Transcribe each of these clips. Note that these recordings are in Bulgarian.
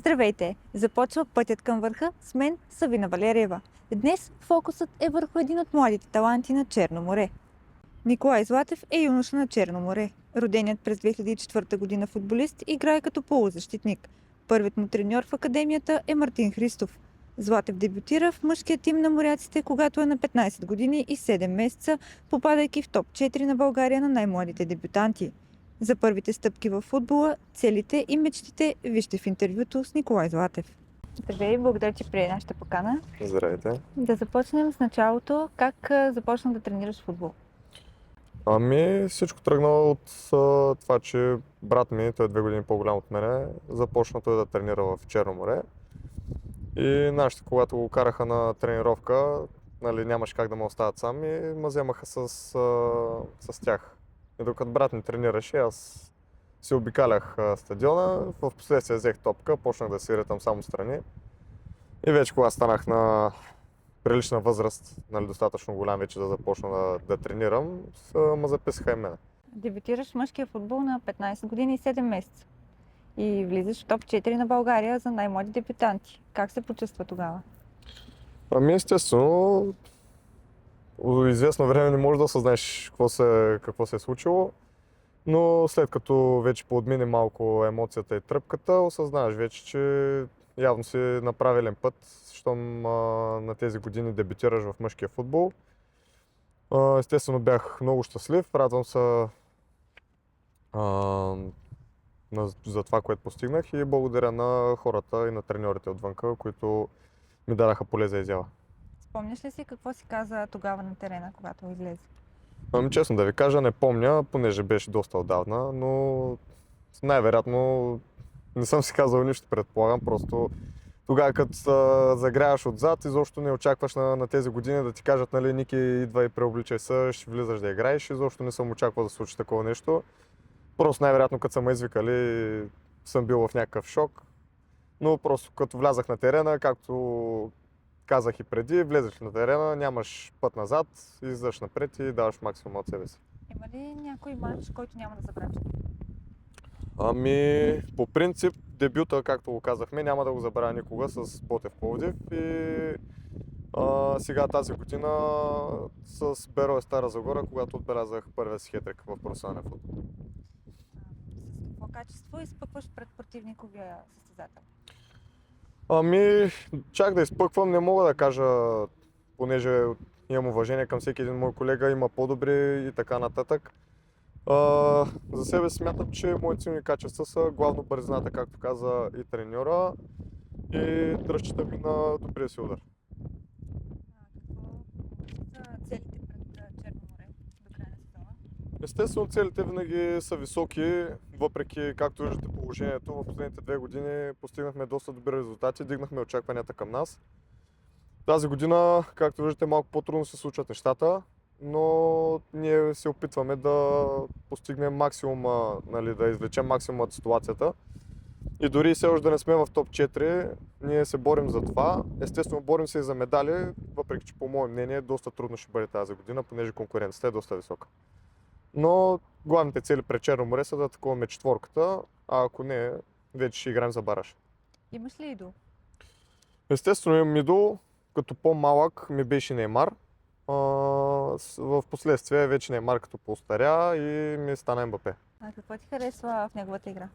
Здравейте! Започва Пътят към върха с мен, Савина Валериева. Днес фокусът е върху един от младите таланти на Черно море. Николай Златев е юноша на Черно море. Роденият през 2004 година футболист играе като полузащитник. Първият му треньор в академията е Мартин Христов. Златев дебютира в мъжкия тим на моряците, когато е на 15 години и 7 месеца, попадайки в топ 4 на България на най-младите дебютанти. За първите стъпки в футбола, целите и мечтите вижте в интервюто с Николай Златев. Здравей, благодаря, че прие нашата покана. Здравейте. Да започнем с началото. Как започна да тренираш футбол? Всичко тръгна от това, че брат ми, той е 2 години по-голям от мене, започна той да тренира в Черно море. И нашите, когато го караха на тренировка, нямаше как да ме оставят сам и ме вземаха с тях. И докато брат ми тренираше, аз си обикалях стадиона, в последствие взех топка, почнах да си ритам само страни. И вече когато станах на прилична възраст, достатъчно голям вече да започна да тренирам, ме записаха и мене. Дебютираш в мъжкия футбол на 15 години и 7 месеца. И влизаш в топ 4 на България за най-млади дебютанти. Как се почувства тогава? Естествено, известно време не можеш да осъзнаеш какво се е случило, но след като вече подмине малко емоцията и тръпката, осъзнаваш вече, че явно си на правилен път, щом на тези години дебютираш в мъжкия футбол. Естествено бях много щастлив, радвам се за това, което постигнах и благодаря на хората и на треньорите отвънка, които ми дадаха поле за изява. Спомняш ли си какво си каза тогава на терена, когато излезе? Честно да ви кажа, не помня, понеже беше доста отдавна, но най-вероятно не съм си казал нищо, предполагам, просто тогава като загряваш отзад, изобщо не очакваш на тези години да ти кажат, Ники, идва и преобличай се, ще влизаш да играеш, изобщо не съм очаквал да се случи такова нещо. Просто най-вероятно като са ме извикали, съм бил в някакъв шок, но просто като влязах на терена, както казах и преди, влезеш на терена, нямаш път назад, излизаш напред и даваш максимум от себе си. Има ли някой мач, който няма да забравиш? По принцип, дебюта, както го казахме, няма да го забравя никога с Ботев Пловдив и сега тази година с Берое Стара Загора, когато отбелязах първия си хетрик в професионален футбол. С какво качество изпъкваш пред противниковия състезател? Чак да изпъквам, не мога да кажа, понеже имам уважение към всеки един мой колега, има по-добри и така нататък. За себе смятам, че моите силни качества са главно бързината, както каза и треньора, и дръжката ми на добрия си удар. Какво са целите пред Черно море до края на сезона? Естествено, целите винаги са високи, въпреки, както виждате положението, в последните 2 години постигнахме доста добри резултати, дигнахме очакванията към нас. Тази година, както виждате, малко по-трудно се случват нещата, но ние се опитваме да постигнем максимума, да извлечем максимума от ситуацията. И дори все още да не сме в топ 4, ние се борим за това. Естествено, борим се и за медали, въпреки че по мое мнение доста трудно ще бъде тази година, понеже конкуренцията е доста висока. Но главните цели пред Черно море са да атакуваме четворката, а ако не, вече ще играем за бараж. Имаш ли идол? Естествено имам идол, като по-малък ми беше Неймар. В последствие вече Неймар като поостаря и ми стана Мбапе. А какво ти харесва в неговата игра?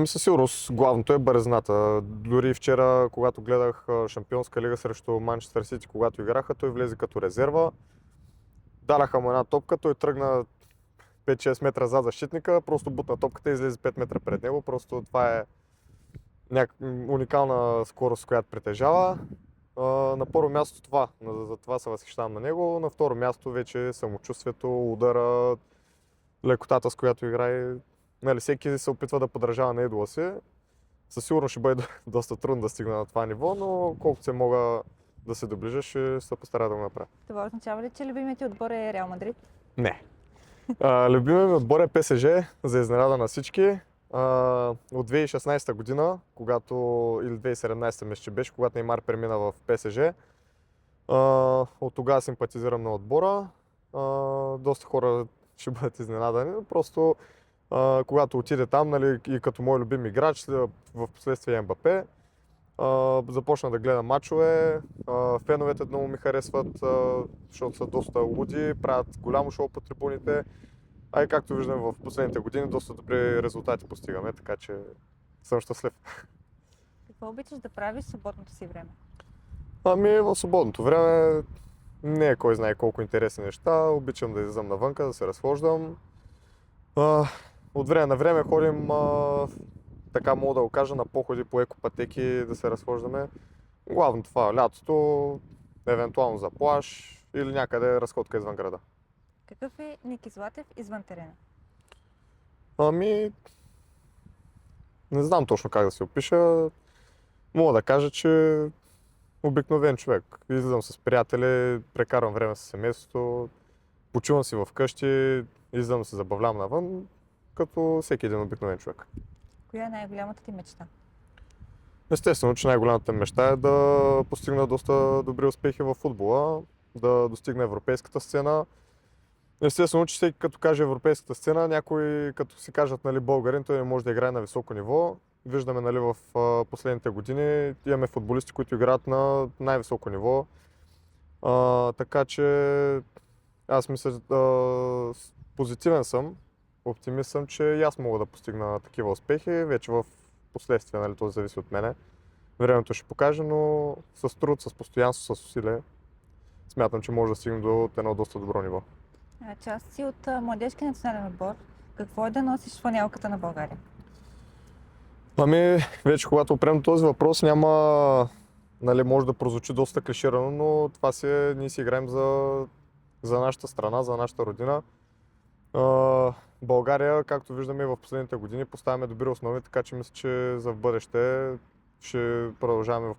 Със сигурност главното е бързината. Дори вчера, когато гледах Шампионска лига срещу Манчестър Сити, когато играха, той влезе като резерва. Дараха му една топка, той тръгна 5-6 метра зад защитника, просто бутна топката и излезе 5 метра пред него. Просто това е уникална скорост, която притежава. На първо място това, за това се възхищавам на него. На второ място вече самочувствието, удара, лекотата, с която играе. Всеки се опитва да подражава на идола си. Със сигурност ще бъде доста трудно да стигна на това ниво, но колкото се мога да се доближа, ще се постарая да го направя. Това означава ли, че любимият ти отбор е Реал Мадрид? Не. Любимият ми отбор е ПСЖ, за изненада на всички. От 2016 година, или 2017 мисля, че беше, когато Неймар премина в ПСЖ. От тогава симпатизирам на отбора. Доста хора ще бъдат изненадани, просто Когато отиде там, нали, и като мой любим играч, в последствие Мбапе, започна да гледам мачове, феновете много ми харесват, защото са доста луди, правят голямо шоу по трибуните, а и както виждаме в последните години, доста добри резултати постигаме, така че съм щастлив. Какво обичаш да правиш в свободното си време? Ами в свободното време не е кой знае колко интересни неща, обичам да излизам навънка, да се разхождам. От време на време ходим, така мога да го кажа, на походи по екопътеки да се разхождаме. Главно това лятото, евентуално за плаж или някъде разходка извън града. Какъв е Ники Златев извън терена? Ами, не знам точно как да се опиша. Мога да кажа, че обикновен човек. Излизам с приятели, прекарвам време с семейството, почивам си вкъщи, излизам да се забавлявам навън, като всеки един обикновен човек. Коя е най-голямата ти мечта? Естествено, че най-голямата мечта е да постигна доста добри успехи в футбола, да достигна европейската сцена. Естествено, че всеки като каже европейската сцена, някои като си кажат, нали, българин, той не може да играе на високо ниво. Виждаме, нали, в последните години имаме футболисти, които играят на най-високо ниво. Така че аз мисля, позитивен съм, оптимист съм, че и аз мога да постигна такива успехи. Вече в последствие, нали, това зависи от мене. Времето ще покаже, но с труд, с постоянство, с усилие, смятам, че може да стигнем до едно доста добро ниво. Част си от младежки национален отбор. Какво е да носиш фланелката на България? Ами, вече когато опрем този въпрос, няма, нали, може да прозвучи доста клиширано, но това си е, ние си играем за нашата страна, за нашата родина. България, както виждаме и в последните години, поставяме добри основи, така че мисля, че за в бъдеще ще продължаваме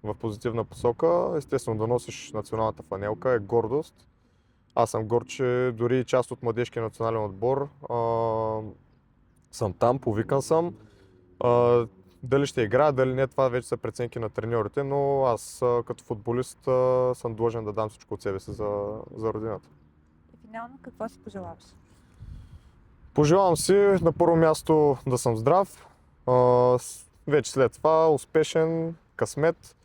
в позитивна посока. Естествено, да носиш националната фланелка е гордост. Аз съм горд, че дори и част от младежкия национален отбор съм там, повикан съм. Дали ще играя, дали не, това вече са преценки на треньорите, но аз като футболист съм длъжен да дам всичко от себе си за родината. И финално, какво си пожелаваш? Пожелавам си на първо място да съм здрав, вече след това успешен, късмет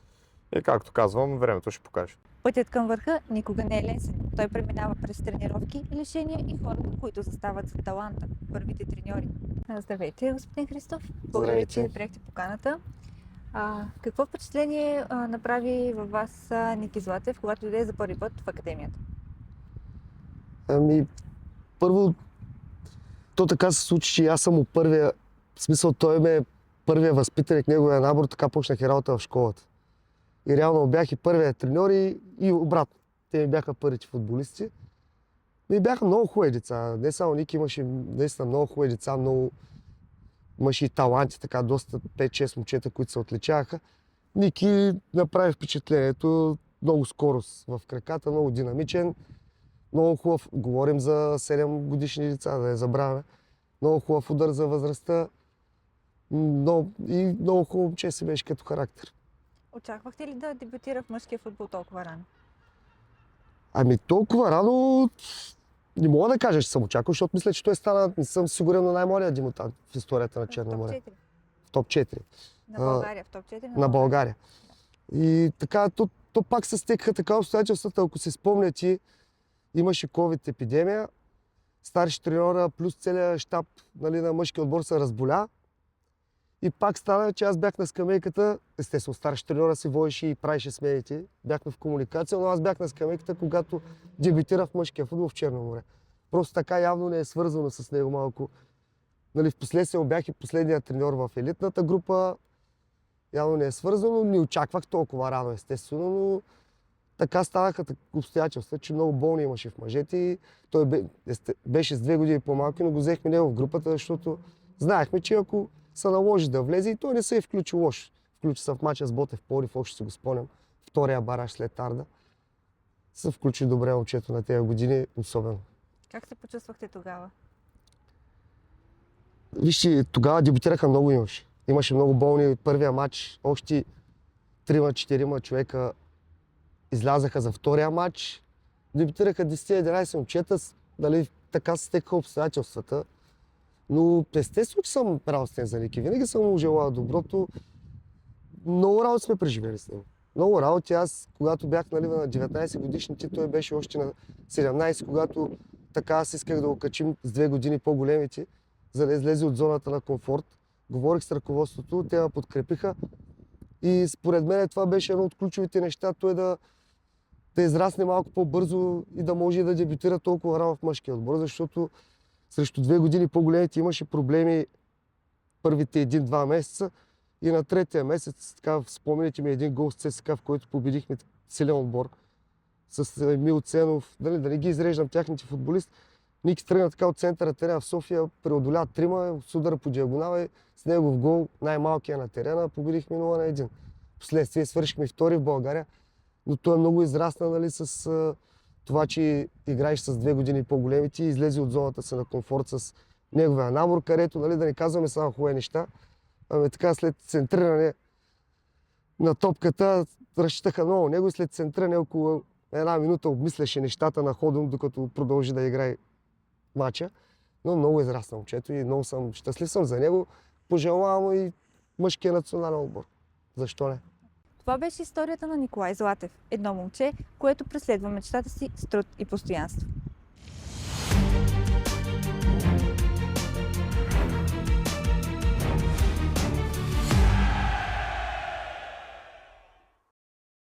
и, както казвам, времето ще покаже. Пътят към върха никога не е лесен. Той преминава през тренировки, лишения и хората, които застават за таланта, първите треньори. Здравейте, господин Христов. Благодаря, че приехте поканата. Какво впечатление направи във вас Ники Златев, когато дойде за първи път в академията? Ами, първо, то така се случи, че аз съм му първия, в смисъл той ме е първия възпитаник, неговия набор, така почнах и работа в школата. И реално бях и първия треньор и обратно. Те ми бяха първите футболисти. И бяха много хубави деца. Не само Ники, имаше наистина много хубави деца, имаше и таланти, така доста 5-6 момчета, които се отличаваха. Ники направи впечатлението, много скорост в краката, много динамичен, много хубав. Говорим за 7 годишни деца, да не забравяме. Много хубав удар за възрастта. И много хубаво момче си беше като характер. Очаквахте ли да дебютира в мъжкия футбол толкова рано? Ами толкова рано не мога да кажа, че съм очаквал, защото мисля, че той стана, не съм сигурен, на най-младия дебютант в историята на Черно море. В топ 4. В топ 4. На България, в топ 4 на България. И така, то пак се стекаха така обстоятелствата, ако се спомняте, имаше COVID епидемия, старши треньора плюс целият щаб, нали, на мъжкия отбор се разболя. И пак стана, че аз бях на скамейката, естествено старши треньора си водеше и правеше смените, бяхме в комуникация, но аз бях на скамейката, когато дебютирах в мъжкия футбол в Черно море. Просто така явно не е свързано с него малко. Нали, впоследствие бях и последният треньор в елитната група, явно не е свързано, не очаквах толкова рано естествено, но така станаха обстоятелства, че много болни имаше в мъжете и той беше с 2 години по-малко, но го взехме него в групата, защото знаехме, че ако се наложи да влезе и той не се е включил лошо. Включи се в мача с Ботев Пловдив, още си го спомням, втория бараж след Арда. Се включи добре момчето на тези години, особено. Как се почувствахте тогава? Вижте, тогава дебютираха много имаше. Имаше много болни. Първия матч, още 3-4 човека излязаха за втория матч. Дебютираха 10-11 момчета, дали така се стекаха обстоятелствата. Но естествено, че съм радостен за Ники. Винаги съм му желал доброто. Много работи сме преживели с него. Много работи. Аз, когато бях нали, на 19 годишните, той беше още на 17, когато така аз исках да го качим с 2 години по-големите, за да излезе от зоната на комфорт. Говорих с ръководството, те ме подкрепиха. И според мен това беше едно от ключовите неща, той да израсне малко по-бързо и да може да дебютира толкова рано в мъжкия отбор, защото срещу 2 години по-големите имаше проблеми първите 1-2 месеца и на третия месец, така, спомените ми един гол с ЦСКА, в който победихме силен отбор с Емил Ценов, да не ги изреждам тяхните футболисти. Ники тръгна така от центъра терена в София, преодоля трима, с удара по диагонала и с него в гол, най-малкия на терена, победихме 0-1. Впоследствие свършихме втори в България, но той е много израсна нали, с това, че играеш с 2 години по-големите и излезе от зоната си на комфорт с неговия набор, където нали, да не казваме само хубави неща, ами така след центриране на топката разчитаха много него и след центриране около 1 минута обмисляше нещата на хода, докато продължи да играе матча. Но много израсна момчето и много съм щастлив съм за него. Пожелавам и мъжкия национален отбор. Защо не? Това беше историята на Николай Златев. Едно момче, което преследва мечтата си с труд и постоянство.